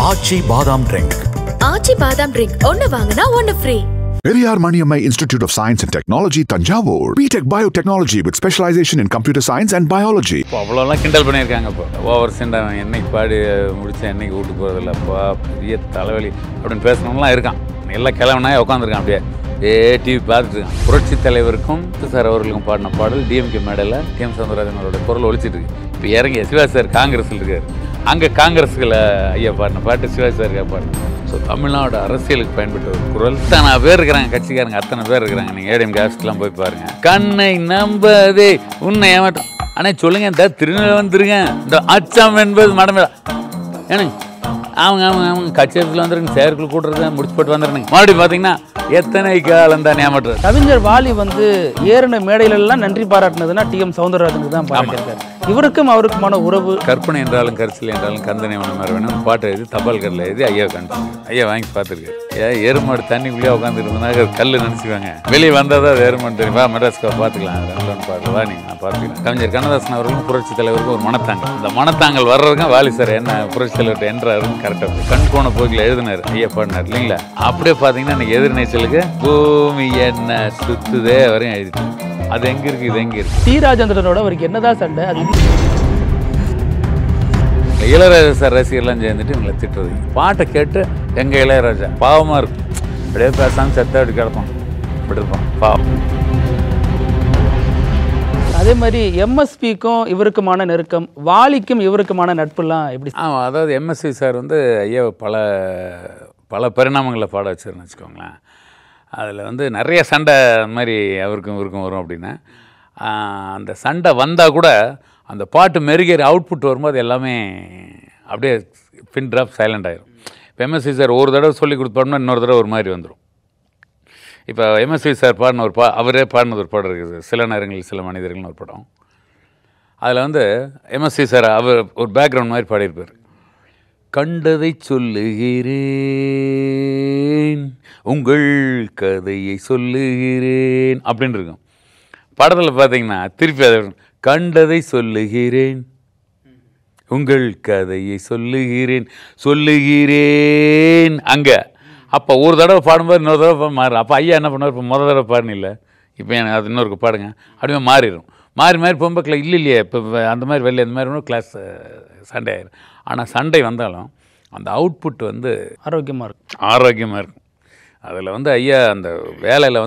ஆச்சி பாதாம் ட்ரிங்க். ஆச்சி பாதாம் ட்ரிங்க் ஒன்னு வாங்குனா ஒன்னு free. Periyar Maniammai Institute of Science and Technology, Tanjavur. B.Tech Biotechnology with specialization in computer science and biology. அவ்வளோலாம் கிண்டல் பண்ணியிருக்காங்க. இப்போ ஓவர் சென்ட் அவன் என்னைக்கு பாடி முடிச்சு என்னைக்கு வீட்டுக்கு போகிறதில்லப்பா பெரிய தலைவலி அப்படின்னு பேசணும்லாம் இருக்கான். எல்லாம் கிளம்புனா உட்காந்துருக்கான் அப்படியே டிவி பார்த்துட்டு இருக்கான். புரட்சி தலைவருக்கும் சார் அவர்களுக்கும் பாடின பாடல் டிஎம்கே மேடையில் டிஎம் சவுந்தரராஜனோட குரல் ஒழிச்சிட்டு இருக்கு. இப்போ இறங்கி சிவாஜி சார் காங்கிரஸில் இருக்கார். அங்கே காங்கிரஸுகளை ஐயா பாடின பாட்டு சிவாஜி சாருக்காக பாடின. ஸோ தமிழ்நாடு அரசியலுக்கு பயன்பட்ட ஒரு குரல். அத்தனை பேர் இருக்கிறாங்க, கட்சிக்காரங்க அத்தனை பேர் இருக்கிறாங்க. நீங்கள் ஏடிஎம் கேஸ்ட்லாம் போய் பாருங்கள். கண்ணை நம்பதே உன்னை ஏமாட்டும். ஆனால் சொல்லுங்க, இந்த திருநெல்வேலி வந்துருங்க, இந்த அச்சம் என்பது மடமேடா ஏனுங்க அவங்க கட்சியத்தில் வந்துருங்க, செயற்குள் கூட்டுறது முடிச்சு போட்டு வந்துடுங்க. மறுபடியும் பார்த்தீங்கன்னா எத்தனை காலம் தான் ஏமாற்றுறது. கவிஞர் வாலி ஏறின மேடையிலெல்லாம் நன்றி பாராட்டினதுன்னா டிஎம் சவுந்தரராஜனுக்கு தான் பாராட்டியிருக்காரு. இவருக்கும் அவருக்குமான உறவு. கற்பனை என்றாலும் கரிசல் என்றாலும் கந்தனை ஒன்று மாதிரி வேணும் பாட்டு எழுதி தபால் கல்லில் எழுதி ஐயா கண்டு ஐயா வாங்கி பார்த்துருக்காரு. எருமாடு தண்ணிக்குள்ளேயே உட்காந்துருந்தனாக்க கல் நினச்சிக்குவாங்க. வெளியே வந்தால் தான் அது எருமாடு தெரியும். வா மெட்ராஸ்க்கு பார்த்துக்கலாம், ரெண்டு பாட்டு வா நீங்கள் நான் பார்த்துக்கலாம். கவிஞர் கண்ணதாசன் அவர்களுக்கும் புரட்சி தலைவருக்கும் ஒரு மனத்தாங்கல். அந்த மனத்தாங்கல் வர்றதுக்கும் வாலி சார் என்ன புரட்சி தலைவர்கிட்ட என்றாருன்னு கரெக்டாக கண் போன போக்கில் எழுதினார், ஐயா பாடினார் இல்லைங்களா. அப்படியே பார்த்தீங்கன்னா எனக்கு எதிர்நீச்சலுக்கு பூமி என்ன சுத்துதே வரையும் எழுதிட்டு அது எங்கே இருக்குது இது எங்கே இருக்குது. டி ராஜேந்திரனோட அவருக்கு என்னதான் சண்டை? அது இளையராஜா சார் ரசிகர்லாம் சேர்ந்துட்டு இவங்களை திட்டுறது. பாட்டை கேட்டு எங்கள் இளையராஜா பாவமாக இருக்கும், அப்படியே பேசாமல் செத்த அப்படி கிடப்பான், இப்படி இருப்பான் பாவம். அதே மாதிரி எம்எஸ்பிக்கும் இவருக்குமான நெருக்கம், வாலிக்கும் இவருக்குமான நட்புலாம் எப்படி? அதாவது எம்எஸ்வி சார் ஐயா பல பரிணாமங்களை பாட வச்சுருன்னு வச்சுக்கோங்களேன். அதில் நிறைய சண்டை அந்த மாதிரி அவருக்கும் இவருக்கும் வரும். அப்படின்னா அந்த சண்டை வந்தால் கூட அந்த பாட்டு மெருகேறி அவுட்புட் வரும்போது எல்லாமே அப்படியே பின் ட்ராப் சைலண்ட் ஆகிடும். இப்போ எம்எஸ்வி சார் ஒரு தடவை சொல்லி கொடுத்தோம்னா இன்னொரு தடவை ஒரு மாதிரி வந்துடும். இப்போ எம்எஸ்வி சார் பாடின ஒரு அவரே பாடினது ஒரு பாடம் இருக்குது, சில நேரங்களில் சில மனிதர்கள்னு ஒரு படம். அதில் எம்எஸ்வி சார் அவர் ஒரு பேக்ரவுண்ட் மாதிரி பாடியிருப்பார். கண்டதை சொல்லுகிறேன், உங்கள் கதையை சொல்லுகிறேன் அப்படின்னு இருக்கும். படத்தில் பார்த்தீங்கன்னா திருப்பி அதை கண்டதை சொல்லுகிறேன், உங்கள் கதையை சொல்லுகிறேன் அங்கே. அப்போ ஒரு தடவை பாடும்போது இன்னொரு தடவை மாறும். அப்போ ஐயா என்ன பண்ணுவார், இப்போ முதல் தடவை பாடினில்ல, இப்போ எனக்கு அது இன்னொருக்கு பாடுங்க அப்படியே மாறிடும். மாறி போகும்போது இல்லையே இப்போ அந்த மாதிரி வெளியே அந்த மாதிரி கிளாஸ் சண்டை ஆயிடும். ஆனால் சண்டை வந்தாலும் அந்த அவுட்புட் ஆரோக்கியமாக இருக்கும். அதில் ஐயா அந்த வேலையில்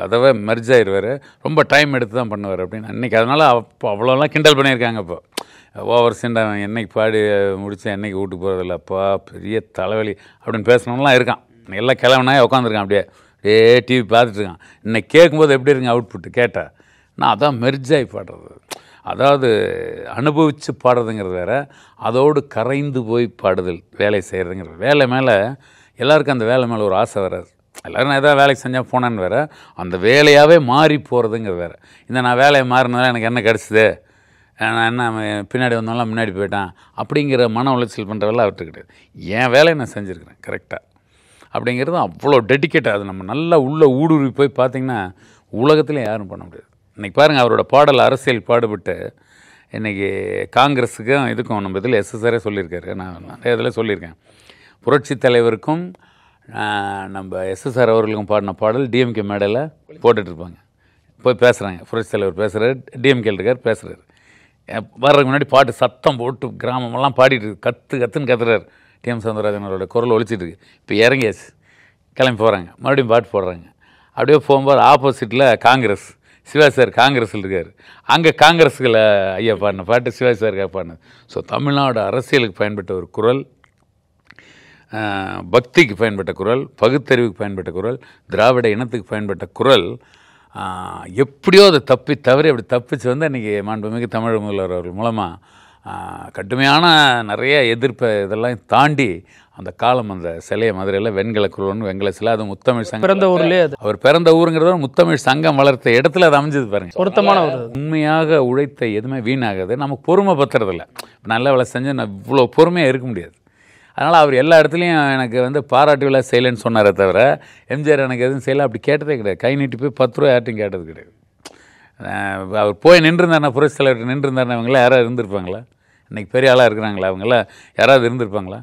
அதவே மெர்ஜ் ஆயிடுவார். ரொம்ப டைம் எடுத்து தான் பண்ணுவார் அப்படின்னு அன்றைக்கி. அதனால் அப்போ அவ்வளோலாம் கிண்டல் பண்ணியிருக்காங்க. இப்போ ஓவர் சென்ட் அவன் என்னைக்கு பாடி முடிச்சு என்னைக்கு வீட்டுக்கு போகிறதில்லப்பா பெரிய தலைவலி அப்படின்னு பேசணும்லாம் இருக்கான். எல்லாம் கிளம்புனா உட்காந்துருக்கான் அப்படியே டிவி பார்த்துட்ருக்கான். இன்னைக்கு கேட்கும்போது எப்படி இருங்க அவுட்புட்டு கேட்டால் நான் அதான் மெர்ஜாகி பாடுறது. அதாவது அனுபவித்து பாடுறதுங்கிறது வேறு, அதோடு கரைந்து போய் பாடுதல் வேலை செய்கிறதுங்கிறது. வேலை மேலே எல்லாருக்கும் அந்த வேலை மேலே ஒரு ஆசை வராது. எல்லோரும் நான் எதாவது வேலைக்கு செஞ்சால் போனேன்னு வேறு, அந்த வேலையாகவே மாறி போகிறதுங்கிறது வேறு. நான் வேலையை மாறினதால் எனக்கு என்ன கிடச்சிது, நான் என்ன பின்னாடி வந்தாலும் முன்னாடி போயிட்டான் அப்படிங்கிற மன உளைச்சல் பண்ணுற வேலை அவர்கிட்ட கிடையாது. என் வேலையை நான் செஞ்சுருக்கிறேன் கரெக்டாக அப்படிங்கிறது அவ்வளோ டெடிக்கேட்டாக. அது நம்ம நல்லா உள்ளே ஊடுருவி போய் பார்த்திங்கன்னா உலகத்துலேயும் யாரும் பண்ண முடியாது. இன்றைக்கி பாருங்கள், அவரோட பாடல் அரசியல் பாடுபட்டு இன்றைக்கி காங்கிரஸுக்கும் இதுக்கும் நம்ம இதில் எஸ்எஸ்ஆரே சொல்லியிருக்காரு. நான் நிறைய இதில் சொல்லியிருக்கேன். புரட்சி தலைவருக்கும் நம்ம எஸ்எஸ்ஆர் அவர்களுக்கும் பாடின பாடல் டிஎம்கே மேடையில் போட்டுட்ருப்பாங்க. போய் பேசுகிறாங்க, புரட்சி தலைவர் பேசுகிறார், டிஎம்கேல இருக்கார் பேசுகிறாரு. வர்றதுக்கு முன்னாடி பாட்டு சத்தம் போட்டு கிராமமெல்லாம் பாடிட்டு கத்துன்னு கத்துறாரு. டிஎம் சவுந்தரராஜனோட குரல் ஒழிச்சிட்ருக்கு. இப்போ இறங்கியாச்சு, கிளம்பி போகிறாங்க, மறுபடியும் பாட்டு போடுறாங்க. அப்படியே போகும்போது ஆப்போசிட்டில் காங்கிரஸ், சிவாஜி சார் காங்கிரஸில் இருக்கார். அங்கே காங்கிரஸுகளை ஐயா பாடின பாட்டு சிவாஜி சாருக்காக பாடினது. ஸோ தமிழ்நாடு அரசியலுக்கு பயன்பட்ட ஒரு குரல், பக்திக்கு பயன்பட்ட குரல், பகுத்தறிவுக்கு பயன்பட்ட குரல், திராவிட இனத்துக்கு பயன்பட்ட குரல். எப்படியோ அதை தவறி அப்படி தப்பிச்சு இன்றைக்கி மாண்புமிகு தமிழ் முதல்வர் அவர்கள் மூலமாக கடுமையான நிறைய எதிர்ப்பை இதெல்லாம் தாண்டி அந்த காலம் அந்த சிலையை மதுரையில் வெண்கல குருவன் வெண்கல சிலை, அது முத்தமிழ் சங்கம் பிறந்த ஊர்லேயே, அவர் பிறந்த ஊருங்கிறத முத்தமிழ் சங்கம் வளர்த்த இடத்துல அது அமைஞ்சது பாருங்கள். பொருத்தமான உண்மையாக உழைத்த எதுவுமே வீணாகுது. நமக்கு பொறுமை பத்துறதில்ல. நல்ல வேலை செஞ்சு நான் இவ்வளோ பொறுமையாக இருக்க முடியாது. அதனால் அவர் எல்லா இடத்துலையும் எனக்கு பாராட்டு விழா செய்யலைன்னு சொன்னாரே தவிர எம்ஜிஆர் எனக்கு எதுவும் செய்யலை அப்படி கேட்டதே கிடையாது. கை நீட்டி போய் 10 ரூபா யார்ட்டையும் கேட்டது கிடையாது. அவர் போய் நின்றுருந்தாருன்னா, புரட்சி தலைவர் நின்றுருந்தாருன்னா அவங்களாம் யாராவது இருந்திருப்பாங்களா? இன்றைக்கி பெரிய ஆளாக இருக்கிறாங்களா? அவங்களாம் யாராவது இருந்திருப்பாங்களா?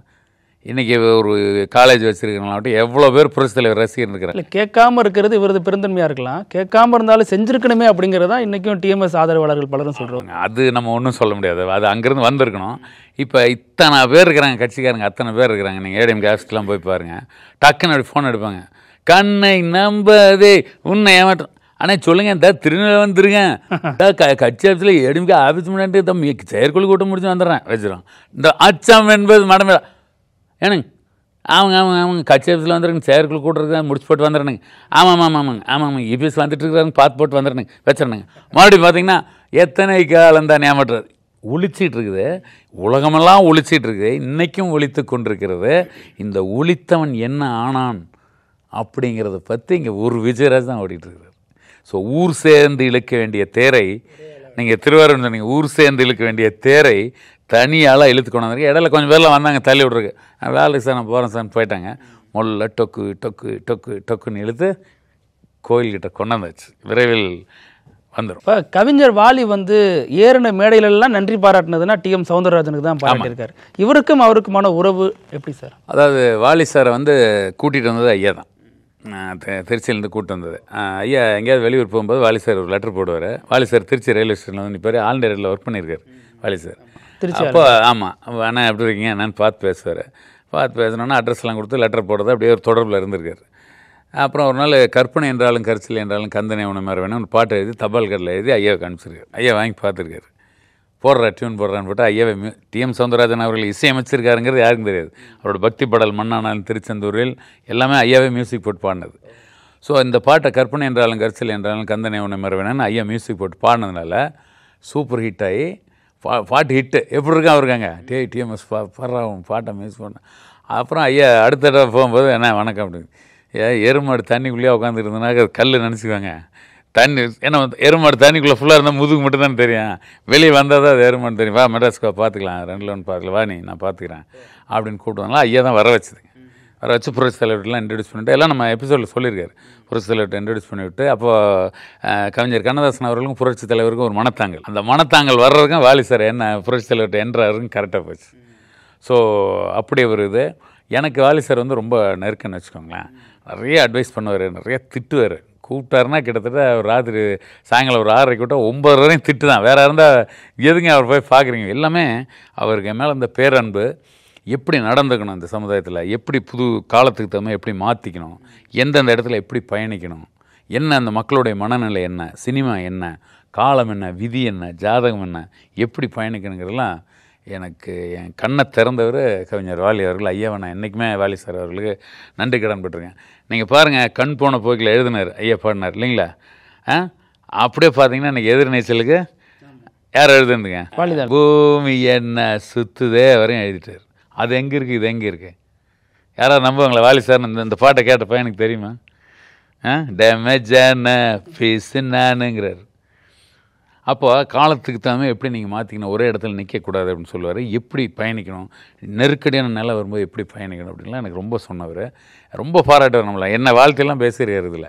இன்றைக்கி ஒரு காலேஜ் வச்சுருக்கிறவங்களாட்டும் எவ்வளோ பேர் புரட்சி தலைவர் ரசிகர் இருக்கிறாங்க. இல்லை, கேட்காம இருக்கிறது இவரது பெருந்தன்மையாக இருக்கலாம், கேட்காம இருந்தாலும் செஞ்சுருக்கணுமே அப்படிங்கிறதா இன்றைக்கும் டிஎம்எஸ் ஆதரவாளர்கள் பலரும் சொல்கிறாங்க. அது நம்ம ஒன்றும் சொல்ல முடியாது, அது அங்கேருந்து வந்திருக்கணும். இப்போ இத்தனை பேர் இருக்கிறாங்க, கட்சிக்காரங்க அத்தனை பேர் இருக்கிறாங்க. நீங்கள் ஏடிஎம் கேஸ்ட்லாம் போய் பாருங்கள், டக்குன்னு அப்படி ஃபோன் எடுப்பாங்க, கண்ணை நம்பதே உன்னை ஏமாற்றம். ஆனால் சொல்லுங்கள், இந்த திருநெல்வேலி வந்துருங்க, கட்சி ஆஃபீஸில் ஏடிஎம்கே ஆஃபீஸ் முன்னாடி செயற்குழு கூட்டம் முடிச்சு வந்துடுறேன் வச்சுருவோம். இந்த அச்சம் என்பது மடமேடா ஏனுங்க, அவங்க கட்சி ஆஃபீஸில் வந்துருங்க, செயற்குழு கூட்டுறது முடிச்சு போட்டு வந்துடுறேனுங்க. ஆமாம் இபிஎஸ் வந்துட்டு இருக்கிறாங்க, பார்த்து போட்டு வந்துடுறேங்க வச்சிடணுங்க. மறுபடியும் பார்த்தீங்கன்னா எத்தனை காலம் தான் ஏமாற்றுறது ஒழிச்சிட்டு இருக்குது, உலகமெல்லாம் ஒழிச்சிட்டு இருக்குது, இன்றைக்கும் ஒழித்து கொண்டிருக்கிறது. இந்த ஒழித்தவன் என்ன ஆனான் அப்படிங்கிறத பற்றி இங்கே ஒரு விஜயராஜ் தான் ஓடிட்டுருக்குறாரு. ஸோ ஊர் சேர்ந்து இழுக்க வேண்டிய தேரை, நீங்கள் திருவாரூர் சொன்னீங்க, ஊர் சேர்ந்து இழுக்க வேண்டிய தேரை தனியாலாம் இழுத்து கொண்டு வந்திருக்கு. இடையில கொஞ்சம் பேர்லாம் வந்தாங்க தள்ளி விட்ருக்கு, வேலைக்கு சார் நான் போகிறேன் சார்னு போயிட்டாங்க. முதல்ல டொக்கு டொக்கு டொக்கு டொக்குன்னு இழுத்து கோயில்கிட்ட கொண்டு வந்தாச்சு, விரைவில் வந்துடும். இப்போ கவிஞர் வாலி ஏறின மேடையிலெல்லாம் நன்றி பாராட்டினதுன்னா டிஎம் சௌந்தரராஜனுக்கு தான் பாராட்டியிருக்காரு. இவருக்கும் அவருக்குமான உறவு எப்படி சார்? அதாவது வாலி சாரை கூட்டிகிட்டு வந்தது ஐயா தான், திருச்சியிலேருந்து கூப்பிட்டு வந்தது. ஐயா எங்கேயாவது வெளியூர் போகும்போது வாலி சார் ஒரு லெட்டர் போடுவார். வாலி சார் திருச்சி ரயில்வே ஸ்டேஷனில் நிற்பார், ஆல் இண்டியா ரயிலில் ஒர்க் பண்ணியிருக்காரு வாலி சார் திருச்சி. அப்போ ஆமாம், அண்ணா எப்படி இருக்கீங்க என்னன்னு பார்த்து பேசுவார். பார்த்து பேசணுன்னா அட்ரஸ்லாம் கொடுத்து லெட்டர் போடுறது அப்படியே ஒரு தொடர்பில் இருந்திருக்காரு. அப்புறம் ஒரு நாள் கற்பனை என்றாலும் கரிசல் என்றாலும் கந்தனை உணவு மாதிரி வேணும் ஒரு பாட்டு எழுதி தபால் கடையில் எழுதி ஐயாவுக்கு அனுப்பிச்சிருக்காரு. ஐயா வாங்கி பார்த்துருக்காரு, போடுற டியூன் போடுறான்னு போட்டு ஐயாவை டிஎம் சௌந்தரராஜன் அவர்கள் இசையமைச்சிருக்காருங்கிறது யாருக்கும் தெரியாது. அவரோட பக்தி பாடல் மண்ணானாலும் திருச்செந்தூரில் எல்லாமே ஐயாவே மியூசிக் போட்டு பாடினது. ஸோ இந்த பாட்டை கற்பனை என்றாலும் கரிசல் என்றாலும் கந்தனை உணவு மாதிரி வேணும்னு ஐயா மியூசிக் போட்டு பாடினதுனால சூப்பர் ஹிட் ஆகி பாட்டு ஹிட்டு எப்படி இருக்காங்க டிஎம்எஸ் பாடுறா பாட்டை மியூஸ் பண்ண. அப்புறம் ஐயா அடுத்த தடவை போகும்போது என்ன வணக்கம் அப்படின்னு, எருமாடு தண்ணிக்குள்ளேயே உட்காந்துருந்தனாக்க கல் நினச்சிக்குவாங்க. தண்ணி ஏன்னா எருமாடு தண்ணிக்குள்ளே ஃபுல்லாக இருந்தால் முதுகு மட்டும் தான் தெரியும், வெளியே வந்தால் தான் அது எருமாடு தெரியும். வா மெட்ராஸ்க்கு பார்த்துக்கலாம், 2 லோன் பார்த்துக்கலாம், வா நீ நான் பார்த்துக்கிறேன் அப்படின்னு கூப்பிடுவாங்களா. ஐயா தான் வர வச்சுது, வர வச்சு புரட்சி தலைவர்லாம் இன்ட்ரடியூஸ் பண்ணிவிட்டு எல்லாம் நம்ம எபிசோடில் சொல்லியிருக்காரு. புரட்சி தலைவர்கிட்ட இன்ட்ரடியூஸ் பண்ணிவிட்டு அப்போது கவிஞர் கண்ணதாசன் அவர்களுக்கும் புரட்சி தலைவருக்கும் ஒரு மனத்தாங்கல், அந்த மனத்தாங்கல் வர்றதுக்கும் வாலி சார் என்ன புரட்சி தலைவர்கிட்ட என்றாருன்னு கரெக்டாக போச்சு. ஸோ அப்படி ஒரு இது எனக்கு வாலி சார் ரொம்ப நெருக்கன்னு வச்சுக்கோங்களேன். நிறைய அட்வைஸ் பண்ணுவார், நிறைய திட்டுவார். கூப்பிட்டாருன்னா கிட்டத்தட்ட ஒரு ராத்திரி சாயங்காலம் ஒரு 6:30 கூட்டம் 9 வரையும் திட்டு தான். வேறு இருந்தால் எதுங்க அவர் போய் பார்க்குறீங்க. எல்லாமே அவருக்கு மேலே அந்த பேரன்பு, எப்படி நடந்துக்கணும் இந்த சமுதாயத்தில், எப்படி புது காலத்துக்கு தகுந்த எப்படி மாற்றிக்கணும், எந்தெந்த இடத்துல எப்படி பயணிக்கணும், என்ன அந்த மக்களுடைய மனநிலை என்ன, சினிமா என்ன, காலம் என்ன, விதி என்ன, ஜாதகம் என்ன, எப்படி பயணிக்கணுங்கிறதெல்லாம் எனக்கு என் கண்ணை திறந்தவர் கவிஞர் வாலி அவர்கள். ஐயாவை நான் என்றைக்குமே வாலி சார் அவர்களுக்கு நன்றி கடன் பட்டிருக்கேன். நீங்கள் பாருங்கள், கண் போன போக்கில் எழுதினார் ஐயா, பாடினார் இல்லைங்களா. அப்படியே பார்த்தீங்கன்னா இன்றைக்கி எதிர்நீச்சலுக்கு யார் எழுதுனுங்க, பூமி என்ன சுற்றுதே வரையும் எழுதிட்டார். அது எங்கே இருக்குது, இது எங்கே இருக்குது, யாராவது நம்புவாங்களா? வாலி சார் இந்த பாட்டை கேட்டப்போ எனக்கு தெரியுமா? டேமேஜான பீஸுன்னானுங்கிறார். அப்போ காலத்துக்கு தகுந்த எப்படி நீங்கள் மாற்றிக்கணும், ஒரே இடத்துல நிற்கக்கூடாது அப்படின்னு சொல்லுவார். எப்படி பயணிக்கணும், நெருக்கடியான நிலை வரும்போது எப்படி பயணிக்கணும் அப்படின்லாம் எனக்கு ரொம்ப சொன்னவர். ரொம்ப பாராட்டுவார் நம்மளை. என்ன வாழ்த்தையெல்லாம் பேசுகிறார் இதில்.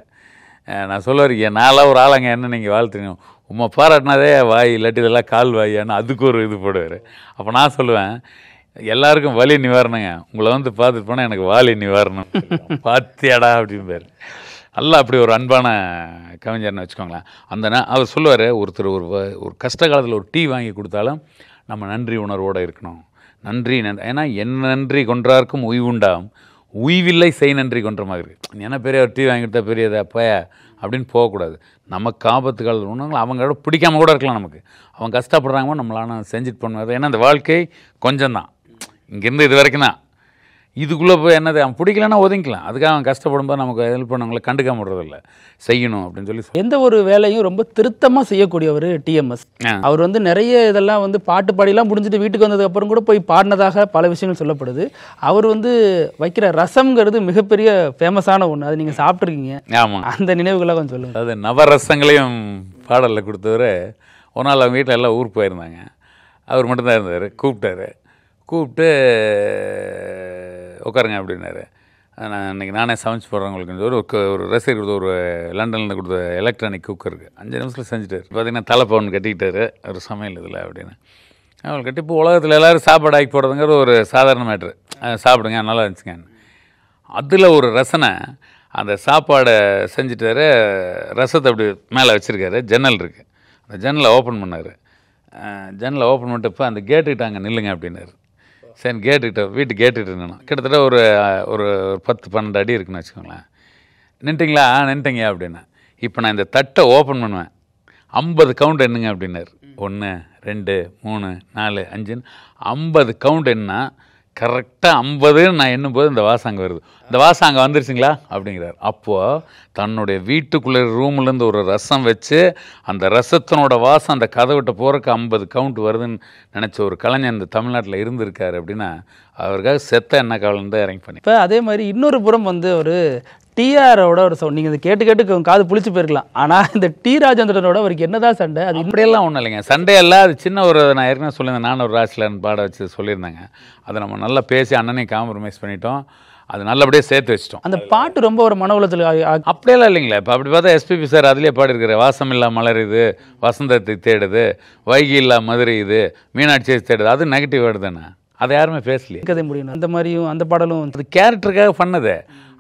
நான் சொல்லுவார், நான்லாம் ஒரு ஆளாங்க, என்ன நீங்கள் வாழ்த்துறீங்க, உம்மை பாராட்டினாதே வாய், இல்லாட்டி இதெல்லாம் கால் வாயான்னு அதுக்கு ஒரு இது போடுவார். அப்போ நான் சொல்லுவேன், எல்லாருக்கும் வலி நிவாரணங்க, உங்களை பார்த்துட்டு போனால் எனக்கு வாலி நிவாரணம் பாத்தியாடா அப்படிம்பார். நல்லா அப்படி ஒரு அன்பான கவிஞர்னு வச்சுக்கோங்களேன். அவர் சொல்லுவார், ஒருத்தர் ஒரு கஷ்ட காலத்தில் ஒரு டீ வாங்கி கொடுத்தாலும் நம்ம நன்றி உணர்வோடு இருக்கணும். நன்றி ஏன்னா என் நன்றி கொன்றார்க்கும் உய்வுண்டாம், உய்வில்லை செய் நன்றி கொன்ற மாதிரி. ஏன்னா பெரிய ஒரு டீ வாங்கி கொடுத்தா பெரியது அப்போ அப்படின்னு போகக்கூடாது. நமக்கு ஆபத்து காலத்தில் ஒன்றுங்களா அவங்களோட பிடிக்காம கூட இருக்கலாம், நமக்கு அவங்க கஷ்டப்படுறாங்கமோ நம்மளால செஞ்சுட்டு பண்ணுவார். ஏன்னா அந்த வாழ்க்கை கொஞ்சம் தான், இங்கேருந்து இது வரைக்கும் தான். இதுக்குள்ளே போய் என்னது அவன் பிடிக்கலன்னா ஒதுங்கிக்கலாம். அதுக்காக அவன் கஷ்டப்படும்போது நமக்கு ஹெல்ப் பண்ணவங்களை கண்டுக்காம விடுறதில்ல, செய்யணும் அப்படின்னு சொல்லி. எந்த ஒரு வேலையும் ரொம்ப திருத்தமாக செய்யக்கூடியவர் டிஎம்எஸ். அவர் நிறைய இதெல்லாம் பாட்டு பாடிலாம் முடிஞ்சுட்டு வீட்டுக்கு வந்ததுக்கப்புறம் கூட போய் பாடினதாக பல விஷயங்கள் சொல்லப்படுது. அவர் வைக்கிற ரசம்ங்கிறது மிகப்பெரிய ஃபேமஸான ஒன்று, அது நீங்கள் சாப்பிட்ருக்கீங்க. ஆமாம், அந்த நினைவுகளாக கொஞ்சம் சொல்லுங்கள். அது நவரசங்களையும் பாடலில் கொடுத்தவர். ஒரு நாள் அவங்க வீட்டில் எல்லாம் ஊருக்கு போயிருந்தாங்க, அவர் மட்டும்தான் இருந்தார். கூப்பிட்டு உட்காருங்க அப்படின்னாரு. நான் இன்றைக்கி நானே சமைச்சு போடுறவங்களுக்கு ஒரு ரசிகர் கொடுத்த ஒரு லண்டனில் கொடுத்த எலக்ட்ரானிக் குக்கர் இருக்குது, 5 நிமிஷத்தில் செஞ்சுட்டார். பார்த்திங்கன்னா தலைப்பவன் கட்டிக்கிட்டார் ஒரு சமையல் இதில் அப்படின்னு. அவள் கட்டி இப்போ உலகத்தில் எல்லோரும் சாப்பாடு ஆக்கி போடுறதுங்கிற ஒரு சாதாரண மேட்ரு. சாப்பிடுங்க நல்லா இருந்துச்சுங்க. அதில் ஒரு ரசனை, அந்த சாப்பாடை செஞ்சுட்டாரு, ரசத்தை அப்படி மேலே வச்சுருக்காரு, ஜன்னல் இருக்குது, அந்த ஜன்னலை ஓப்பன் பண்ணார். ஜன்னலை ஓப்பன் பண்ணிட்டப்போ அந்த கேட்டுக்கிட்ட அங்கே நில்லுங்க அப்படின்னாரு. சரி கேட்டுக்கிட்ட வீட்டு கேட்டுக்கிட்ட நின்னோம். கிட்டத்தட்ட ஒரு ஒரு 10-12 அடி இருக்குன்னு வச்சுக்கோங்களேன். நின்ட்டிங்களா? நின்ட்டிங்க அப்படின்னா. இப்போ நான் இந்த தட்டை ஓப்பன் பண்ணுவேன், 50 கவுண்ட் என்னங்க அப்படின்னாரு. 1 2 3 4 5 50 கவுண்ட் என்ன கரெக்டாக 50 நான் எண்ணும்போது இந்த வாசம் அங்கே வருது. இந்த வாசம் அங்கே வந்துருச்சுங்களா அப்படிங்கிறார். அப்போது தன்னுடைய வீட்டுக்குள்ளே ரூம்லேருந்து ஒரு ரசம் வச்சு அந்த ரசத்தினோட வாசம் அந்த கதவிட்ட போகிறக்கு 50 கவுண்ட் வருதுன்னு நினச்ச ஒரு கலைஞர் இந்த தமிழ்நாட்டில் இருந்திருக்காரு அப்படின்னா அவருக்காக செத்த என்ன கவலைன்னு தான் இறங்கி பண்ணி. இப்போ அதே மாதிரி இன்னொரு புறம் வந்து ஒரு டிஆரோட ஒரு சவுண்ட் நீங்கள் இதை கேட்டு கேட்டு காது புளிச்சு போயிருக்கலாம். ஆனால் இந்த டி ராஜேந்திரனோட அவருக்கு என்னதான் சண்டை? அது இப்படியெல்லாம் ஒன்றும் இல்லைங்க, சண்டே எல்லாம் அது சின்ன ஒரு, நான் ஏற்கனவே சொல்லியிருந்தேன், நான் ஒரு ராசிலன்னு பாட வச்சு சொல்லியிருந்தாங்க. அதை நம்ம நல்லா பேசி அண்ணனையும் காம்ப்ரமைஸ் பண்ணிட்டோம், அது நல்லபடியாக சேர்த்து வச்சிட்டோம். அந்த பாட்டு ரொம்ப ஒரு மன உளத்தில் அப்படியெல்லாம் இல்லைங்களா. இப்போ அப்படி பார்த்தா எஸ்பிபி சார் அதிலே பாடிருக்காரு. வாசம் இல்லா மலர் இது, வசந்தத்தை தேடுது, வைகி இல்லா மதுரை இது, மீனாட்சியை தேடுது. அது நெகட்டிவ் வேர்டு தானே, அதை யாருமே பேசலையே. கதை முடியும் அந்த மாதிரியும் அந்த பாடலும் அது கேரக்டருக்காக பண்ணது,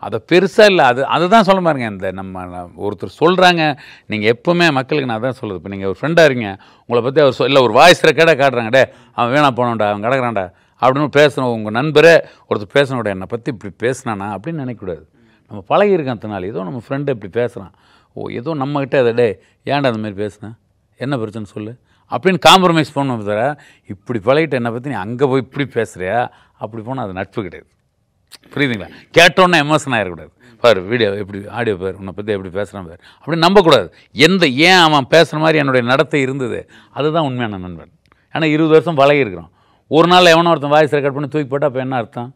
அதை பெருசாக இல்லை. அதுதான் சொல்ல பாருங்க. இந்த நம்ம ஒருத்தர் சொல்கிறாங்க, நீங்கள் எப்போவுமே மக்களுக்கு நான் தான் சொல்லுது. இப்போ நீங்கள் ஒரு ஃப்ரெண்டாக இருக்கீங்க, உங்களை பற்றி அவர் இல்லை ஒரு வாய்ஸ் ரெக்கார்டாக காட்டுறாங்க, டே அவன் வேணா போனோண்டா, அவன் கிடக்குறான்டா அப்படின்னு பேசணும். உங்கள் நண்பரே ஒருத்தர் பேசணுட, என்னை பற்றி இப்படி பேசினானா அப்படின்னு நினைக்கக்கூடாது. நம்ம பழகிருக்கோம் அத்தனால, ஏதோ நம்ம ஃப்ரெண்டு இப்படி பேசுகிறான், ஏதோ நம்மகிட்ட அதை டே ஏன்டா அந்த மாதிரி பேசுனேன், என்ன பிரச்சனை சொல்லு அப்படின்னு காம்ப்ரமைஸ் பண்ணணும். தவிர இப்படி பழகிட்டு என்னை பற்றி நீ அங்கே போய் இப்படி பேசுகிறியா அப்படி போனால் அது நட்பு கிடையாது. புரியுதுங்களா? கேட்டோன்னே எமோஷன் ஆகிடக்கூடாது. பாரு வீடியோ எப்படி, ஆடியோ பாரு, உன்னை பற்றி எப்படி பேசுகிறான் பாரு அப்படின்னு நம்பக்கூடாது. ஏன் அவன் பேசுகிற மாதிரி என்னுடைய நடத்தை இருந்தது, அதுதான் உண்மையான நண்பன். ஏன்னா 20 வருஷம் பழகிருக்கிறோம். ஒரு நாள் எவனோ ஒருத்தன் வாய்ஸ் ரெக்கார்ட் பண்ணி தூக்கி போட்டால் அப்போ என்ன அர்த்தம்?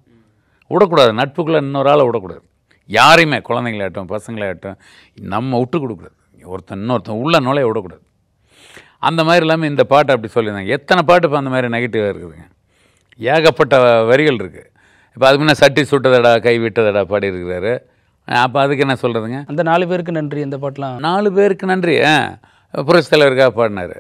விடக்கூடாது. நட்புக்குள்ளே இன்னொரு ஆளை விடக்கூடாது. யாரையுமே, குழந்தைங்களாகட்டும் பசங்களாகட்டும், நம்ம விட்டு கொடுக்கூடாது. இன்னொருத்தன் உள்ள நுழைய விடக்கூடாது. அந்த மாதிரி இல்லாமல் இந்த பாட்டை அப்படி சொல்லியிருந்தாங்க. எத்தனை பாட்டு இப்போ அந்த மாதிரி நெகட்டிவாக இருக்குதுங்க, ஏகப்பட்ட வரிகள் இருக்குது. இப்போ அது முன்னே சட்டி சுட்டதடா கை விட்டதடா பாடி இருக்கிறாரு. அப்போ அதுக்கு என்ன சொல்கிறதுங்க? அந்த 4 பேருக்கு நன்றி. இந்த பாட்டெலாம் 4 பேருக்கு நன்றி. புரட்சி தலைவருக்காக பாடினார்.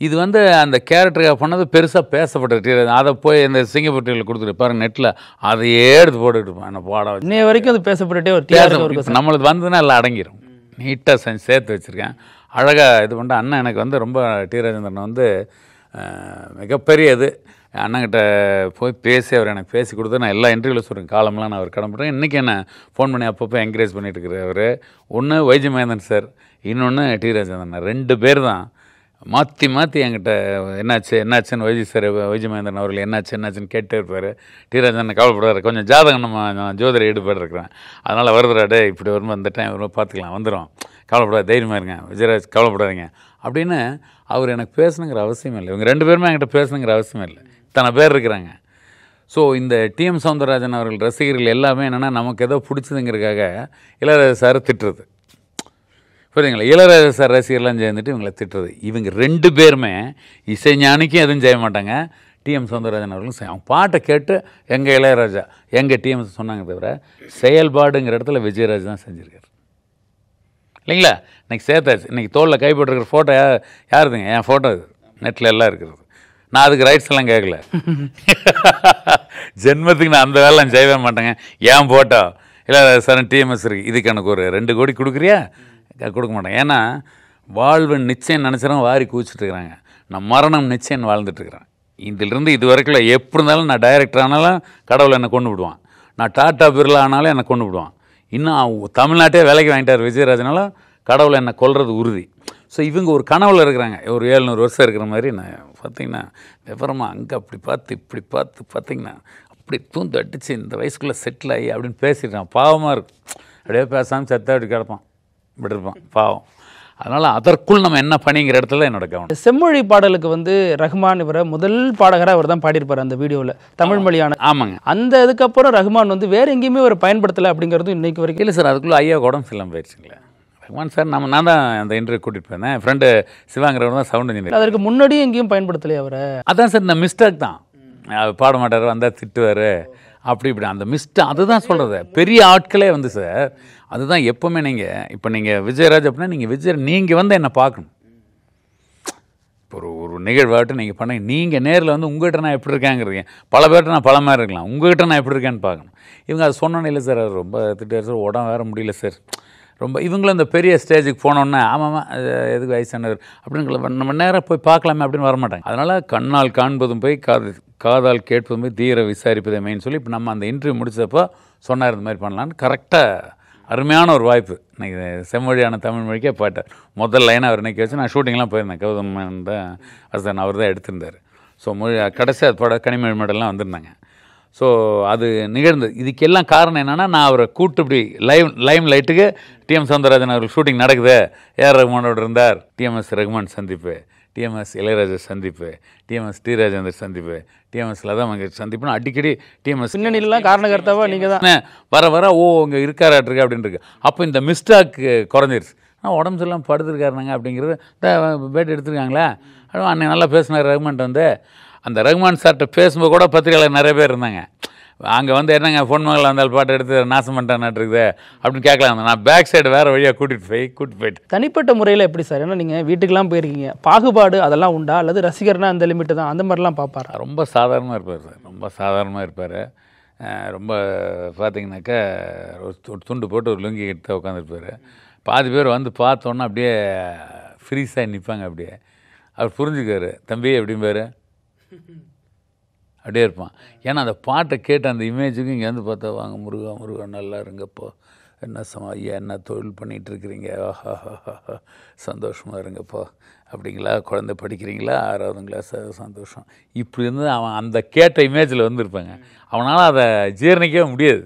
இது வந்து அந்த கேரக்டருக்காக பண்ணது பெருசாக பேசப்பட்டு, அதை போய் இந்த சிங்கப்பூர் டிவியில் கொடுத்துட்டு பாருங்க, நெட்டில் அதையே எடுத்து போட்டுக்கிட்டு என்ன பாடம் இன்னைய வரைக்கும் அது பேசப்பட்டுட்டே ஒரு நம்மளுக்கு வந்ததுன்னா எல்லாம் அடங்கிடும். நீட்டாக செஞ்சு சேர்த்து வச்சுருக்கேன், அழகாக இது பண்ணிட்டு. அண்ணன் எனக்கு வந்து ரொம்ப டி ராஜேந்திரன் வந்து மிகப்பெரிய இது. அண்ணங்கிட்ட போய் பேசி அவர் எனக்கு பேசி கொடுத்து நான் எல்லா இன்டர்வியூவில் சொல்கிறேன், காலமெல்லாம் நான் அவர் கடன்படுறேன். இன்றைக்கி என்ன ஃபோன் பண்ணி அப்பப்போ என்கரேஜ் பண்ணிட்டு இருக்கிற அவர். ஒன்று வைஜி மகேந்திரன் சார், இன்னொன்று டி ராஜேந்திரன். 2 பேர் தான் மாற்றி மாற்றி என்கிட்ட என்னாச்சுன்னு வைஜி மகேந்திரன் அவர்கள் என்னாச்சுன்னு கேட்டே இருப்பார். டி ராஜேந்திரன் கவலைப்படுவார், கொஞ்சம் ஜாதகம் நான் ஜோதிட ஈடுபாடு இருக்கிறேன், அதனால் வருதுடாடே இப்படி வரும்போது அந்த டைம் வரும்போது பார்த்துக்கலாம், வந்துடும், கவலைப்படாது, தைரியமாக இருங்க விஜயராஜ், கவலைப்படாதீங்க அப்படின்னு அவர் எனக்கு பேசணுங்கிற அவசியம் இல்லை. இவங்க 2 பேருமே என்கிட்ட பேசணுங்கிற அவசியம் இல்லை. இத்தனை பேர் இருக்கிறாங்க. ஸோ இந்த டிஎம் சௌந்தரராஜன் அவர்கள் ரசிகர்கள் எல்லாமே என்னென்னா நமக்கு ஏதோ பிடிச்சதுங்கிறதுக்காக இளையராஜா சார் திட்டுறது. புரியுதுங்களா? இளையராஜா சார் ரசிகர்லாம் சேர்ந்துட்டு இவங்களை திட்டுறது. இவங்க 2 பேருமே இசைஞானிக்கும் எதுவும் செய்ய மாட்டாங்க, டிஎம் சௌந்தரராஜன் அவர்களும் அவங்க பாட்டை கேட்டு எங்கள் இளையராஜா எங்கள் டிஎம் சொன்னாங்க. தவிர செயல்பாடுங்கிற இடத்துல விஜயராஜ் தான் செஞ்சுருக்காரு இல்லைங்களா? இன்றைக்கி சேர்த்தாச்சு. இன்றைக்கி தோளில் கைப்பற்றிருக்கிற ஃபோட்டோ யாருதுங்க? என் ஃபோட்டோ இது நெட்டில் எல்லாம் இருக்கிறது. நான் அதுக்கு ரைட்ஸ் எல்லாம் கேட்கல. ஜென்மத்துக்கு நான் அந்த வேலைலாம் செய்யவே மாட்டேங்க. ஏன் ஃபோட்டோ இல்லை சார் டிஎம்எஸ் இருக்குது, இதுக்கு எனக்கு ஒரு 2 கோடி கொடுக்குறியா? கொடுக்க மாட்டேன். ஏன்னா வாழ்வு நிச்சயம் நினச்சிடும் வாரி கூச்சிட்டு இருக்கிறாங்க. நான் மரணம் நிச்சயம் வாழ்ந்துட்டுருக்கிறேன். இதிலிருந்து இது வரைக்கும் எப்படி இருந்தாலும் நான் டைரக்டர் ஆனாலும் கடவுளை என்னை கொண்டு விடுவான், நான் டாட்டா பிர்லா ஆனாலும் என்னை கொண்டு விடுவான். இன்னும் தமிழ்நாட்டே வேலைக்கு வாங்கிட்டார் விஜயராஜனாலும் கடவுளை என்னை கொல்றது உறுதி. ஸோ இவங்க ஒரு கனவுல இருக்கிறாங்க, ஒரு 700 வருஷம் இருக்கிற மாதிரி. நான் பார்த்திங்கன்னா விவரமாக அங்கே அப்படி பார்த்து இப்படி பார்த்து பார்த்திங்கன்னா அப்படி தூந்து அடித்து இந்த வயசுக்குள்ளே செட்டில் ஆகி அப்படின்னு பேசிட்டான். பாவமாக இருக்கும். அப்படியே பேசாமல் செத்த அப்படி கிடப்பான், இப்படி இருப்பான் பாவம். அதனால் அதற்குள் நம்ம என்ன பண்ணிங்கிற இடத்துல என்னோட கவனம். செம்மொழி பாடலுக்கு வந்து ரஹ்மான் இவரை முதல் பாடகராக அவர் தான் பாடியிருப்பார் அந்த வீடியோவில், தமிழ் மொழியான. ஆமாங்க. அந்த இதுக்கப்புறம் ரஹ்மான் வந்து வேறு எங்கேயுமே ஒரு பயன்படுத்தலை அப்படிங்கிறது இன்றைக்கு வரைக்கும். இல்லை சார், அதுக்குள்ளே ஐயா உடம்பு சரியில்லாமல் போயிடுச்சுங்களே. ரஹ்மான் சார் நான் தான் அந்த இன்டர்வியூ கூட்டிகிட்டு போயிருந்தேன். என் ஃப்ரெண்டு சிவாங்கிறவர் தான் சவுண்ட் இன்ஜினியர். அதற்கு முன்னாடியும் எங்கேயும் பயன்படுத்தலை அவரை. அதான் சார், இந்த மிஸ்டேக் தான். பாட மாட்டார், வந்தால் திட்டுவார், அப்படி இப்படி அந்த மிஸ்டேக். அதுதான் சொல்கிறது. பெரிய ஆட்களே வந்து சார் அதுதான் எப்போவுமே நீங்கள் இப்போ நீங்கள் விஜயராஜ் அப்படின்னா நீங்கள் வந்து என்னை பார்க்கணும். ஒரு நிகழ்வாட்டு நீங்கள் பண்ணீங்க, நீங்கள் நேரில் வந்து உங்கள்கிட்ட நான் எப்படி இருக்கேங்கிறீங்க, பல பேர்கிட்ட நான் பல மாதிரி இருக்கலாம், உங்கள்கிட்ட நான் எப்படி இருக்கேன்னு பார்க்கணும். இவங்க அதை சொன்னோன்னே இல்லை சார், அது ரொம்ப திட்டார் சார், உடம்பு வேறு முடியல சார், ரொம்ப இவங்களும் இந்த பெரிய ஸ்டேஜுக்கு போனோன்னே ஆமாம்மா அது எதுக்கு வயசானவர் அப்படின்னு நம்ம நேராக போய் பார்க்கலாமே அப்படின்னு வரமாட்டாங்க. அதனால் கண்ணால் காண்பதும் போய் காதால் கேட்பதும் போய் தீர விசாரிப்பதை மெயின் சொல்லி இப்போ நம்ம அந்த இன்டர்வியூ முடிச்சப்போ சொன்னார் இந்த மாதிரி பண்ணலான்னு. கரெக்டாக அருமையான ஒரு வாய்ப்பு. இன்றைக்கி செம்மொழியான தமிழ் மொழிக்கே பாட்டார். முதல் லைனாக அவர் இன்றைக்கி வச்சு நான் ஷூட்டிங்லாம் போயிருந்தேன். கௌதமன் தான் அசன் அவர் தான் எடுத்திருந்தார். ஸோ கடைசி அது படம் கனிமொழி மேடெல்லாம் வந்திருந்தாங்க. ஸோ அது நிகழ்ந்தது. இதுக்கெல்லாம் காரணம் என்னென்னா, நான் அவரை கூட்டு இப்படி லைம் லைட்டுக்கு டிஎம் சௌந்தரராஜன் அவர்கள் ஷூட்டிங் நடக்குது, ஏஆர் ரகுமானோடு இருந்தார், டிஎம்எஸ் ரகுமான் சந்திப்பு, டிஎம்எஸ் இளையராஜா சந்திப்பு, டிஎம்எஸ் டி ராஜேந்தர் சந்திப்பு, டிஎம்எஸ் லதா மங்கேஷ்கர் சந்திப்புன்னு அடிக்கடி டிஎம்எஸ் பின்னணிலாம் காரணகர்த்தாவா நீங்கள் தான் வர ஓ இங்கே இருக்காராட்டிருக்கு அப்படின்னு இருக்கு. அப்போ இந்த மிஸ்டாக் குறைஞ்சிருச்சு. ஆனால் உடம்பு சொல்லாமல் படுத்துருக்காருனாங்க அப்படிங்கிறது பேட்டி எடுத்துருக்காங்களே. அன்னைக்கு நல்லா பேசினார் ரகுமான். வந்து அந்த ரகுமான் சார்கிட்ட பேசும்போது கூட பத்திரிகையாளர் நிறைய பேர் இருந்தாங்க. அங்கே வந்து என்னங்க பொன் மகள் வந்தால் பாட்டு எடுத்து நாசம் பண்ணிட்டான்னுருக்குது அப்படின்னு கேட்கலாம். நான் பேக் சைடு வேறு வழியாக கூட்டிகிட்டு போயிட்டு. தனிப்பட்ட முறையில் எப்படி சார்? ஏன்னா நீங்கள் வீட்டுக்கெலாம் போயிருக்கீங்க, பாகுபாடு அதெல்லாம் உண்டா, அல்லது ரசிகர்னா அந்த லிமிட்டு தான் அந்த மாதிரிலாம் பார்ப்பாரா? ரொம்ப சாதாரணமாக இருப்பார் சார், ரொம்ப சாதாரணமாக இருப்பார். ரொம்ப பார்த்தீங்கன்னாக்கா ஒரு துண்டு போட்டு ஒரு லுங்கி கிட்ட உட்காந்துருப்பார். பாதி பேர் வந்து பார்த்தோன்னா அப்படியே ஃப்ரீஸாக நிற்பாங்க. அப்படியே அவர் புரிஞ்சுக்காரு, தம்பி எப்படிம்பாரு அப்படியே இருப்பான். ஏன்னா அந்த பாட்டை கேட்டு அந்த இமேஜுக்கு இங்கே வந்து பார்த்தா வாங்க முருகா நல்லா இருங்கப்போ, என்ன ஐயா என்ன தொழில் பண்ணிகிட்ருக்கிறீங்க, ஆஹா சந்தோஷமாக இருங்கப்போ, அப்படிங்களா, குழந்தை படிக்கிறீங்களா, 6வது கிளாஸ் சந்தோஷம், இப்படி இருந்து அவன் அந்த கேட்ட இமேஜில் வந்துருப்பாங்க. அவனால் அதை ஜீரணிக்கவே முடியாது.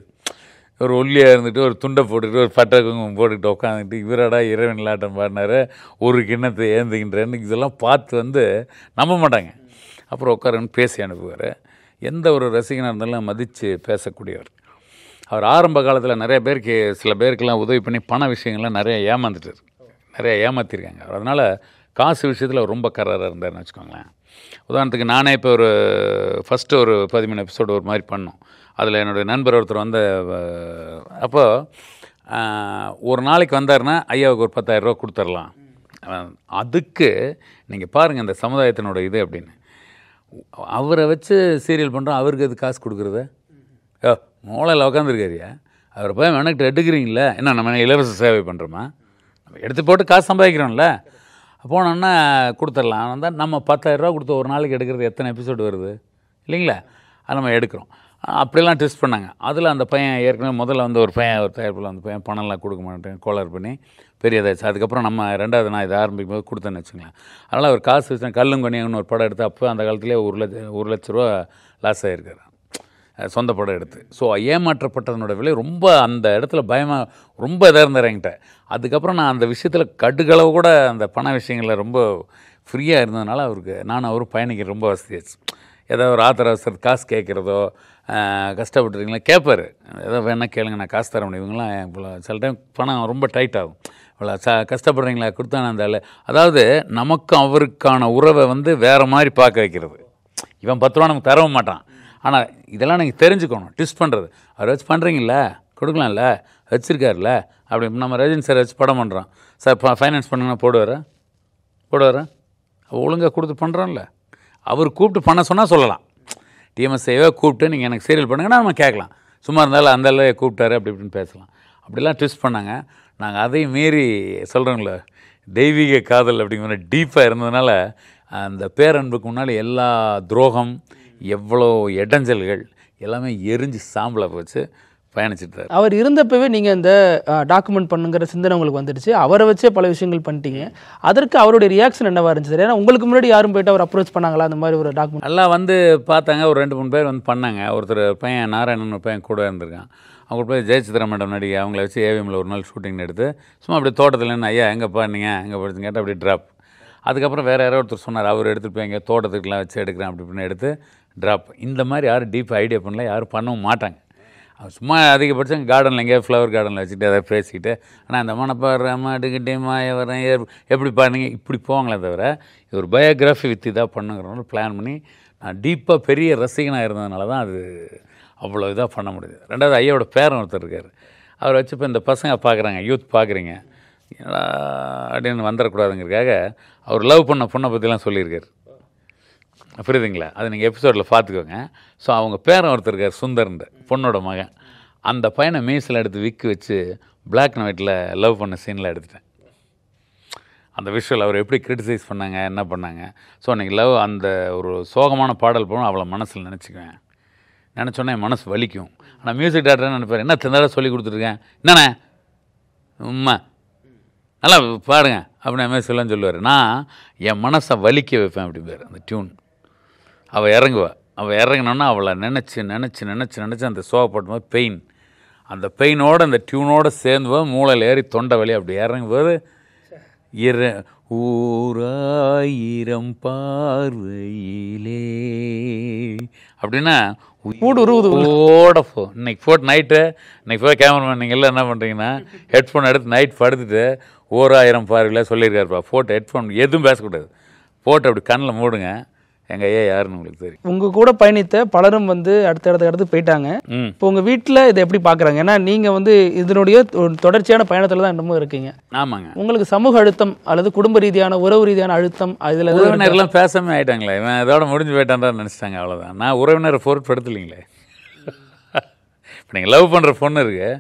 ஒரு ஒல்லியாக இருந்துட்டு ஒரு துண்டை போட்டுக்கிட்டு ஒரு பட்டை குங்குமம் போட்டுக்கிட்டு உட்காந்துக்கிட்டு இவரடா இறைவன் விளையாட்டம் பாடினார், ஒரு கிண்ணத்தை ஏந்துக்கின்றேன்னு இதெல்லாம் பார்த்து வந்து நம்ப மாட்டாங்க. அப்புறம் உட்காரன்னு பேசி அனுப்புவார். எந்த ஒரு ரசிகனாக இருந்தாலும் மதித்து பேசக்கூடியவர். அவர் ஆரம்ப காலத்தில் நிறைய பேருக்கு, சில பேருக்கெல்லாம் உதவி பண்ணி பண விஷயங்கள்லாம் நிறைய ஏமாந்துட்டார், நிறைய ஏமாற்றிருக்காங்க அவர். அதனால் காசு விஷயத்தில் ரொம்ப கராராக இருந்தார்னு வச்சுக்கோங்களேன். உதாரணத்துக்கு நானே இப்போ ஒரு ஃபஸ்ட்டு ஒரு 13 எபிசோடு ஒரு மாதிரி பண்ணோம். அதில் என்னுடைய நண்பர் ஒருத்தர் வந்து அப்போது ஒரு நாளைக்கு வந்தார்னா ஐயாவுக்கு ஒரு 10,000 ரூபா கொடுத்துர்லாம். அதுக்கு நீங்கள் பாருங்கள் இந்த சமுதாயத்தினோட இது அப்படின்னு. அவரை வச்சு சீரியல் பண்ணுறோம், அவருக்கு அது காசு கொடுக்குறத மூளையில் உட்காந்துருக்காரியா, அவரை போய் மெனக்கிட்ட எடுக்கிறீங்களே, என்ன நம்ம இலவச சேவை பண்ணுறோமா, நம்ம எடுத்து போட்டு காசு சம்பாதிக்கிறோம்ல, போனோன்னா கொடுத்துடலாம். ஆனால் நம்ம 10,000 ரூபா கொடுத்து ஒரு நாளைக்கு எடுக்கிறது எத்தனை எபிசோடு வருது இல்லைங்களா, அது நம்ம எடுக்கிறோம். அப்படிலாம் டெஸ்ட் பண்ணாங்க. அதில் அந்த பையன் ஏற்கனவே முதல்ல வந்து ஒரு தயாரிப்பில் அந்த பையன் பணம்லாம் கொடுக்க மாட்டேன் கோளாறு பண்ணி பெரியதாச்சு. அதுக்கப்புறம் நம்ம 2வது நான் இதை ஆரம்பிக்கும் போது கொடுத்தேன்னு வச்சுங்களேன். அதனால் அவர் காசு வச்சு கல்லுங்கொனியன்னு ஒரு படம் எடுத்து அப்போ அந்த காலத்துலேயே 1 லட்ச ரூபா லாஸ் ஆகிருக்காரு சொந்த படம் எடுத்து. ஸோ ஏமாற்றப்பட்டதனோட விலை ரொம்ப அந்த இடத்துல பயமாக ரொம்ப இதாக இருந்தார் என்கிட்ட. அதுக்கப்புறம் நான் அந்த விஷயத்தில் கடுகளவு கூட அந்த பண விஷயங்களில் ரொம்ப ஃப்ரீயாக இருந்ததுனால அவருக்கு அவரும் பயணிக்க ரொம்ப வசதியாச்சு. ஏதோ ஒரு ஆத்திர அவசர காசு கேட்குறதோ, கஷ்டப்பட்டுருக்கீங்களா கேட்பார், ஏதோ வேணால் கேளுங்க நான் காசு தர முடியும். இவங்களாம் இவ்வளோ சில டைம் பணம் ரொம்ப டைட் ஆகும், இவ்வளோ கஷ்டப்படுறீங்களா கொடுத்தானே அந்த. அதாவது நமக்கும் அவருக்கான உறவை வந்து வேறு மாதிரி பார்க்க வைக்கிறது. இவன் 10 ரூபா நமக்கு தரவும் மாட்டான். ஆனால் இதெல்லாம் நீங்கள் தெரிஞ்சுக்கணும். டிஸ்ட் பண்ணுறது அவர் வச்சு பண்ணுறீங்களா, கொடுக்கலாம்ல, வச்சுருக்காருல. அப்படி நம்ம ரஜினி சார் வச்சு படம் பண்ணுறோம் சார், ஃபைனான்ஸ் பண்ணுங்கன்னா போடுவார் ஒழுங்காக கொடுத்து பண்ணுறோம்ல. அவர் கூப்பிட்டு பண்ண சொன்னால் சொல்லலாம், டிஎம்எஸ்ஏவே கூப்பிட்டு நீங்கள் எனக்கு சீரியல் பண்ணுங்கன்னா நம்ம கேட்கலாம். சும்மா இருந்தாலும் அந்த கூப்பிட்டாரு அப்படி இப்படின்னு பேசலாம். அப்படிலாம் ட்விஸ்ட் பண்ணாங்க. நாங்கள் அதையும் மீறி சொல்கிறோங்களே, தெய்வீக காதல் அப்படிங்கிற டீப்பாக இருந்ததுனால அந்த பேரன்புக்கு முன்னால் எல்லா துரோகம், எவ்வளோ இடைஞ்சல்கள் எல்லாமே எரிஞ்சு சாம்பலை போச்சு பயணிச்சுட்டார். அவர் இருந்தப்பவே நீங்கள் இந்த டாக்குமெண்ட் பண்ணுங்கிற சிந்தனை உங்களுக்கு வந்துடுச்சு, அவரை வச்சே பல விஷயங்கள் பண்ணிட்டீங்க. அதற்கு அவருடைய ரியாக்ஷன் என்னவா இருந்துச்சு? ஏன்னா உங்களுக்கு முன்னாடி யாரும் போய்ட்டு அவர் அப்ரோச் பண்ணாங்களா அந்த மாதிரி ஒரு டாக்குமெண்ட்? எல்லாம் வந்து பார்த்தாங்க, ஒரு 2-3 பேர் வந்து பண்ணாங்க. ஒருத்தர் பையன் நாராயணன் பையன் கூட இருந்திருக்கான். அவங்க போய் ஜெயசித்ரா மேடம் நடிகை அவங்கள வச்சு ஏவிஎம்மில் ஒரு நாள் ஷூட்டிங் எடுத்து சும்மா அப்படியே தோட்டத்தில் ஐயா எங்கேப்பா நீங்கள் எங்கே படிச்சுன்னு கேட்டால் அப்படியே ட்ராப். அதுக்கப்புறம் வேறு யாரோ ஒருத்தர் சொன்னார், அவர் எடுத்துகிட்டு போய் எங்கே தோட்டத்துக்குலாம் வச்சு எடுக்கிறேன் அப்படி இப்படின்னு எடுத்து ட்ராப். இந்த மாதிரி யாரும் டீப் ஐடியா பண்ணல, யாரும் பண்ணவும் மாட்டாங்க. சும்மா அதிகபட்சம் கார்டனில் எங்கேயாவது ஃப்ளவர் கார்டனில் வச்சுட்டு அதை பேசிக்கிட்டு ஆனால் அந்த மனப்பாடுற மாட்டுக்கிட்டே மாய வரேன் எப்படி பாருங்க இப்படி போவாங்களே தவிர இது ஒரு பயோகிராஃபி வித் இதாக பண்ணுங்கிறவங்க பிளான் பண்ணி நான் டீப்பாக பெரிய ரசிகனாக இருந்ததுனால தான் அது அவ்வளோ இதாக பண்ண முடியுது. 2வது ஐயாவோட பேரன் ஒருத்தர் இருக்கார், அவரை வச்சு இப்போ இந்த பசங்க பார்க்குறாங்க, யூத் பார்க்குறீங்க, அப்படின்னு வந்துடக்கூடாதுங்கிறதுக்காக அவர் லவ் பண்ண பொண்ணை பற்றிலாம் சொல்லியிருக்காரு. புரியுதுங்களா? அது நீங்கள் எபிசோடில் பார்த்துக்கோங்க. ஸோ அவங்க பேரன் ஒருத்தர் இருக்கார், சுந்தர்ன்ற பொண்ணோட மகன். அந்த பையனை மீஸில் எடுத்து விக்கு வச்சு பிளாக் அண்ட் ஒயிட்டில் லவ் பண்ண சீனில் எடுத்துட்டேன். அந்த விஷுவல் அவர் எப்படி கிரிட்டிசைஸ் பண்ணாங்க, என்ன பண்ணாங்க. ஸோ அன்றைக்கி லவ் அந்த ஒரு சோகமான பாடல் போகணும் அவளை மனசில் நினச்சிக்குவேன். நினச்சோன்னே என் மனசு வலிக்கும். ஆனால் மியூசிக் டேரக்டர் நினைப்பார், என்ன திண்டாட சொல்லி கொடுத்துருக்கேன், என்னண்ணே உண்மை நல்லா பாடுங்க அப்படின்னு மாதிரி சொல்லன்னு சொல்லுவார். நான் என் மனசை வலிக்க வைப்பேன் அப்படிம்பார் அந்த டியூன். அவள் இறங்குவாள். அவள் இறங்கினோன்னா அவளை நினச்சி அந்த சோகப்பட்ட மாதிரி பெயின், அந்த பெயினோடு அந்த டியூனோடு சேர்ந்துவோம் மூளையில் ஏறி தொண்டை வலி அப்படி இறங்கும்போது ஊராயிரம் பார்வையிலே அப்படின்னா ஓடப்போ. இன்னைக்கு போட்டு நைட்டு இன்னைக்கு போய் கேமராமேன் நீங்கள் எல்லாம் என்ன பண்ணுறீங்கன்னா ஹெட்ஃபோன் எடுத்து நைட் படுத்துட்டு ஓராயிரம் பார்வையில சொல்லியிருக்காருப்பா. போட்டு ஹெட்ஃபோன் எதுவும் பேசக்கூடாது, போட்டு அப்படி கண்ணில் மூடுங்க. எங்கள் ஐயா யாருன்னு உங்களுக்கு தெரியும். உங்கள் கூட பயணித்த பலரும் அடுத்து போயிட்டாங்க. இப்போ உங்கள் வீட்டில் இதை எப்படி பார்க்குறாங்க? ஏன்னா நீங்கள் இதனுடைய தொடர்ச்சியான பயணத்தில் தான் இன்னமும் இருக்கீங்க. ஆமாங்க. உங்களுக்கு சமூக அழுத்தம் அல்லது குடும்ப ரீதியான உறவு ரீதியான அழுத்தம் இதில் உறவினர்லாம் பேசாமல் ஆகிட்டாங்களே, இவன் இதோட முடிஞ்சு போயிட்டான்டான்னு நினச்சிட்டாங்க. அவ்வளோதான். நான் உறவினரை பொருட்படுத்தலைங்களே. இப்போ நீங்கள் லவ் பண்ணுற பொண்ணு இருக்கு,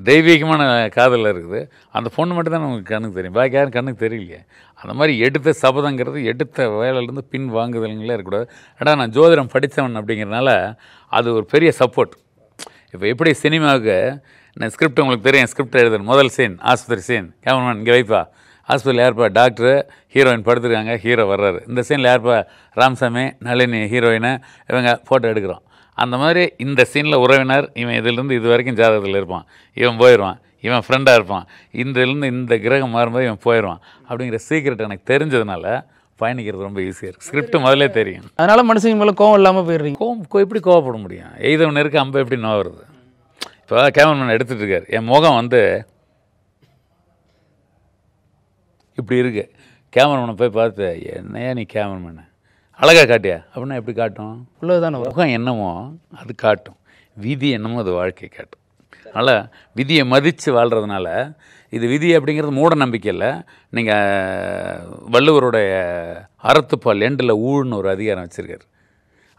தெய்வீகமான காதலில் இருக்குது, அந்த பொண்ணு மட்டும் தான் உங்களுக்கு கண்ணுக்கு தெரியும், பாக்கி யாரும் கண்ணுக்கு தெரியலையே. அந்த மாதிரி எடுத்த சபதங்கிறது எடுத்த வேலையிலேருந்து பின் வாங்குதல்களே இருக்கக்கூடாது. ஆனால் நான் ஜோதிடம் படித்தவன் அப்படிங்கிறனால அது ஒரு பெரிய சப்போர்ட். இப்போ எப்படி சினிமாவுக்கு நான் ஸ்கிரிப்ட் உங்களுக்கு தெரியும், ஸ்கிரிப்ட் எழுதுறேன், முதல் சீன் ஆஸ்பத்திரி சீன், கேமராமேன் இங்கே வைப்பா, ஹாஸ்பிட்டல் யார்ப்பா, டாக்டரு, ஹீரோயின் படுத்துருக்காங்க, ஹீரோ வர்றாரு, இந்த சீனில் யார்ப்பா, ராமசாமி, நளினி ஹீரோயினை, இவங்க ஃபோட்டோ எடுக்கிறோம். அந்த மாதிரி இந்த சீனில் உறவினர் இவன் இதிலேருந்து இது வரைக்கும் ஜாதகத்தில் இருப்பான், இவன் போயிடுவான், இவன் ஃப்ரெண்டாக இருப்பான், இதிலேருந்து இந்த கிரகம் மாறும்போது இவன் போயிடுவான் அப்படிங்கிற சீக்ரெட் எனக்கு தெரிஞ்சதுனால பயணிக்கிறது ரொம்ப ஈஸியாக இருக்குது. ஸ்கிரிப்ட் முதல்ல தெரியும். அதனால் மனுஷங்க மேலே கோவம் இல்லாமல் போயிடுறீங்க. எப்படி கோவப்பட முடியும்? எய்தவன் இருக்க அம்ப எப்படி நோவுறது? இப்போ கேமராமேன் எடுத்துகிட்டு இருக்கார், என் முகம் இப்படி இருக்கு. கேமராமேனை போய் பார்த்து, என்னையா நீ கேமராமேனு அழகாக காட்டியா அப்படின்னா எப்படி காட்டும்? உள்ளதுதானே. முகம் என்னமோ அது காட்டும், விதி என்னமோ அது வாழ்க்கை காட்டும். அதனால் விதியை மதித்து வாழ்கிறதுனால இது விதி அப்படிங்கிறது மூட நம்பிக்கை இல்லை. நீங்கள் வள்ளுவருடைய அறத்துப்பால் எண்டில் ஊழ்னு ஒரு அதிகாரம் வச்சுருக்காரு,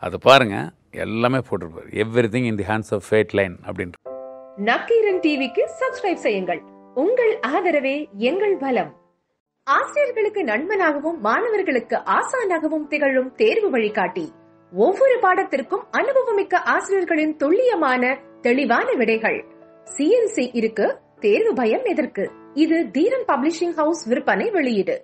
அதை பாருங்கள், எல்லாமே போட்டிருப்பார். Everything in the hands of fate line அப்படின்ட்டு. நக்கீரன் டிவிக்கு சப்ஸ்கிரைப் செய்யுங்கள். உங்கள் ஆதரவே எங்கள் பலம். ஆசிரியர்களுக்கு நண்பனாகவும் மாணவர்களுக்கு ஆசானாகவும் திகழும் தேர்வு வழிகாட்டி. ஒவ்வொரு பாடத்திற்கும் அனுபவமிக்க ஆசிரியர்களின் துல்லியமான தெளிவான விடைகள். CNC இருக்கு, தேர்வு பயம் எதற்கு? இது தீரன் பப்ளிஷிங் ஹவுஸ் விற்பனை வெளியீடு.